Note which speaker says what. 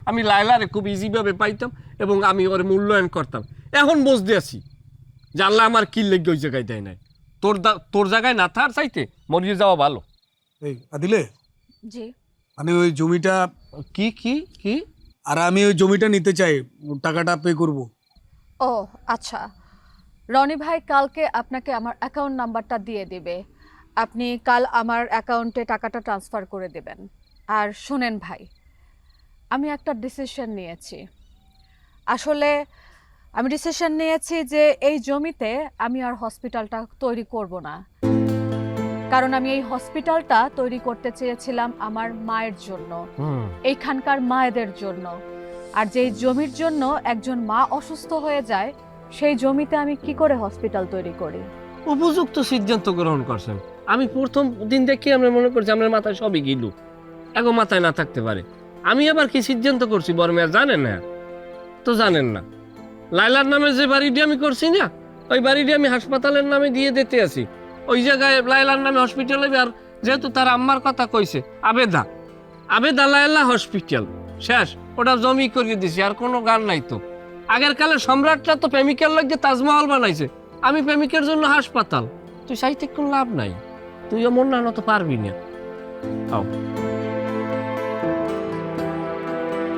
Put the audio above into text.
Speaker 1: আমি লায়লারে খুব ইজিভাবে পাইতাম এবং আমি ওর মূল্যায়ন করতাম। এখন বুঝতে আছি যে আল্লাহ আমার কি লেগে ওই জায়গায় দেয় নাই। তোর জায়গায় না থার চাইতে মরিয়ে যাওয়া ভালো।
Speaker 2: এই আদিলে,
Speaker 3: জি
Speaker 2: মানে ওই জমিটা,
Speaker 1: কি কি কি
Speaker 2: আর আমি ওই জমিটা নিতে চাই, টাকাটা পে করব।
Speaker 3: ও আচ্ছা, রনি ভাই কালকে আপনাকে আমার অ্যাকাউন্ট নাম্বারটা দিয়ে দেবে, আপনি কাল আমার অ্যাকাউন্টে টাকাটা ট্রান্সফার করে দেবেন। আর শুনেন ভাই, আমি একটা ডিসিশন নিয়েছি। আসলে আমি ডিসিশন নিয়েছি যে এই জমিতে আমি আর হসপিটালটা তৈরি করব না, কারণ আমি এই হসপিটালটা তৈরি করতে চেয়েছিলাম আমার মায়ের জন্য, এইখানকার মায়েদের জন্য। আর যেই জমির জন্য একজন মা অসুস্থ হয়ে যায়, সেই জমিতে আমি কি করে হসপিটাল তৈরি করি?
Speaker 1: উপযুক্ত সিদ্ধান্ত গ্রহণ করছেন। আমি প্রথম দিন দেখি আমরা মনে করছি আমার মাথায় সবই গিলু, এগো মাথায় না থাকতে পারে। আমি আবার কি সিদ্ধান্ত করছি বড় মেয়ে জানেন না? তো জানেন না, লায়লার নামে যে বাড়িটি আমি করছি না, ওই বাড়িটি আমি হাসপাতালের নামে দিয়ে দিতে আছি। ওই জায়গায় লায়লার নামে হসপিটাল হবে। আর যেহেতু তার আম্মার কথা কইছে, আবেদা আবেদা লায়লা হসপিটাল শেষ, ওটা জমি করিয়ে দিছি। আর কোনো গান নাই তো। আগের কালে সম্রাটরা তো প্রেমিকের লাগে তাজমহল বানাইছে, আমি প্রেমিকের জন্য হাসপাতাল। তুই চাইতে কোনো লাভ নাই, তুই এমন না তো পারবি না। আও